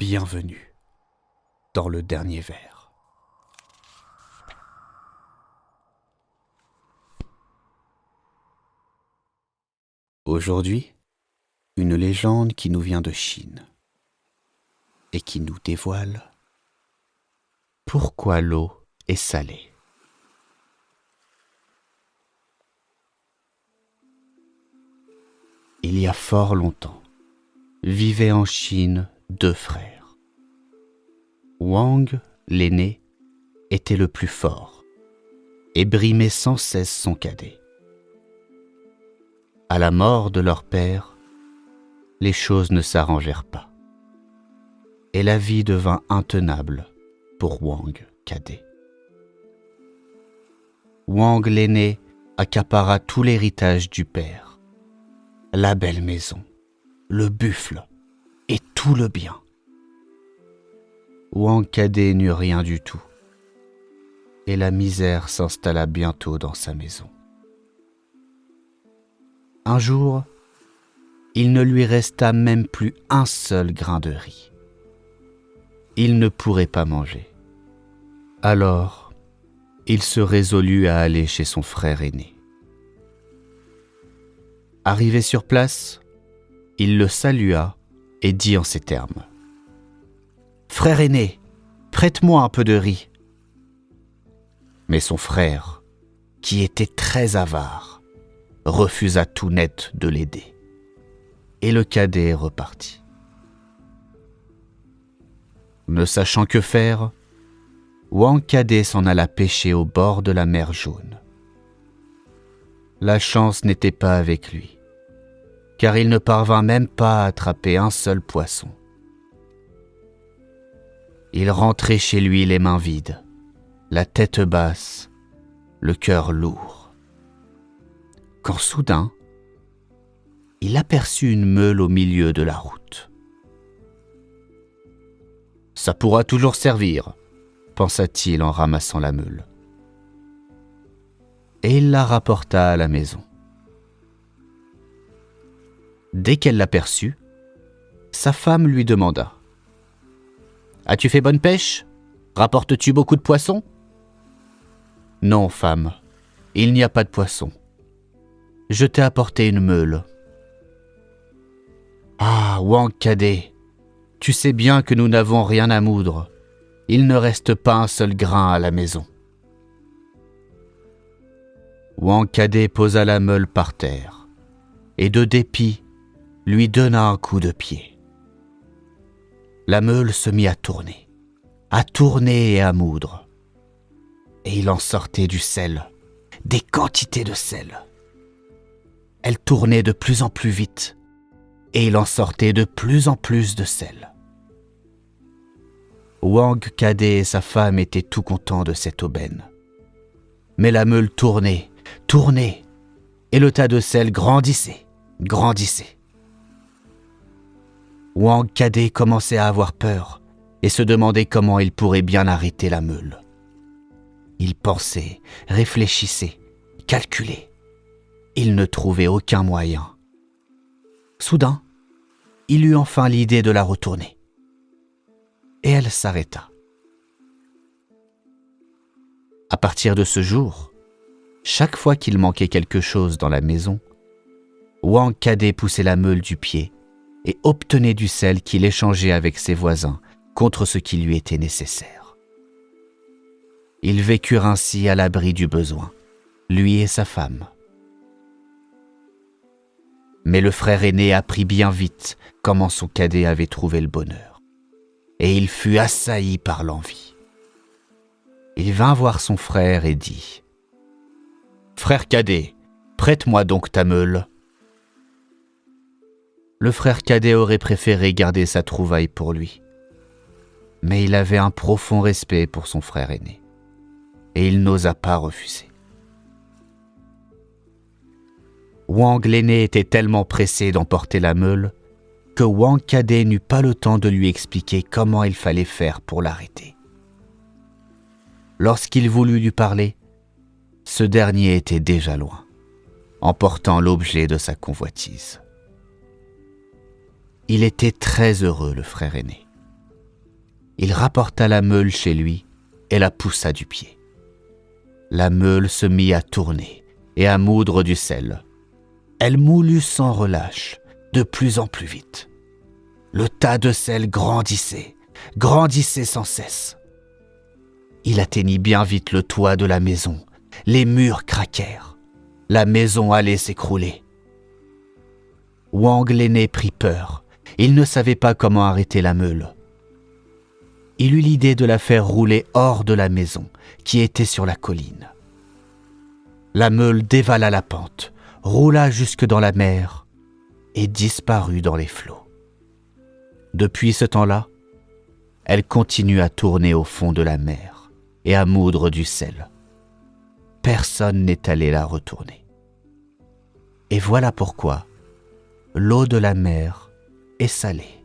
bienvenue dans le dernier vers. Aujourd'hui, une légende qui nous vient de Chine et qui nous dévoile pourquoi l'eau est salée. Il y a fort longtemps, vivaient en Chine deux frères. Wang, l'aîné, était le plus fort et brimait sans cesse son cadet. À la mort de leur père, les choses ne s'arrangèrent pas et la vie devint intenable pour Wang, cadet. Wang, l'aîné, accapara tout l'héritage du père, la belle maison, le buffle et tout le bien. Wang, cadet, n'eut rien du tout et la misère s'installa bientôt dans sa maison. Un jour, il ne lui resta même plus un seul grain de riz. Il ne pourrait pas manger. Alors, il se résolut à aller chez son frère aîné. Arrivé sur place, il le salua et dit en ces termes : « Frère aîné, prête-moi un peu de riz. » Mais son frère, qui était très avare, refusa tout net de l'aider, et le cadet repartit. Ne sachant que faire, Wang, cadet, s'en alla pêcher au bord de la mer Jaune. La chance n'était pas avec lui, car il ne parvint même pas à attraper un seul poisson. Il rentrait chez lui les mains vides, la tête basse, le cœur lourd. Quand soudain, il aperçut une meule au milieu de la route. « Ça pourra toujours servir », pensa-t-il en ramassant la meule. Et il la rapporta à la maison. Dès qu'elle l'aperçut, sa femme lui demanda : « As-tu fait bonne pêche ? Rapportes-tu beaucoup de poissons ? » ?»« Non, femme, il n'y a pas de poissons. Je t'ai apporté une meule. »« Ah, Wang, cadet, tu sais bien que nous n'avons rien à moudre. Il ne reste pas un seul grain à la maison. » Wang, cadet, posa la meule par terre et de dépit lui donna un coup de pied. La meule se mit à tourner et à moudre. Et il en sortait du sel, des quantités de sel. Elle tournait de plus en plus vite et il en sortait de plus en plus de sel. Wang, cadet, et sa femme étaient tout contents de cette aubaine. Mais la meule tournait, et le tas de sel grandissait. Wang, cadet, commençait à avoir peur et se demandait comment il pourrait bien arrêter la meule. Il pensait, réfléchissait, calculait. Il ne trouvait aucun moyen. Soudain, il eut enfin l'idée de la retourner. Et elle s'arrêta. À partir de ce jour, chaque fois qu'il manquait quelque chose dans la maison, Wang, cadet, poussait la meule du pied et obtenait du sel qu'il échangeait avec ses voisins contre ce qui lui était nécessaire. Ils vécurent ainsi à l'abri du besoin, lui et sa femme. Mais le frère aîné apprit bien vite comment son cadet avait trouvé le bonheur, et il fut assailli par l'envie. Il vint voir son frère et dit : « Frère cadet, prête-moi donc ta meule. » Le frère cadet aurait préféré garder sa trouvaille pour lui, mais il avait un profond respect pour son frère aîné, et il n'osa pas refuser. Wang, l'aîné, était tellement pressé d'emporter la meule que Wang, cadet, n'eut pas le temps de lui expliquer comment il fallait faire pour l'arrêter. Lorsqu'il voulut lui parler, ce dernier était déjà loin, emportant l'objet de sa convoitise. Il était très heureux, le frère aîné. il rapporta la meule chez lui et la poussa du pied. La meule se mit à tourner et à moudre du sel. Elle moulut sans relâche, de plus en plus vite. Le tas de sel grandissait sans cesse. Il atteignit bien vite le toit de la maison. Les murs craquèrent. La maison allait s'écrouler. Wang l'aîné prit peur. Il ne savait pas comment arrêter la meule. Il eut l'idée de la faire rouler hors de la maison, qui était sur la colline. La meule dévala la pente, roula jusque dans la mer et disparut dans les flots. Depuis ce temps-là, elle continue à tourner au fond de la mer et à moudre du sel. Personne n'est allé la retourner. Et voilà pourquoi l'eau de la mer est salée.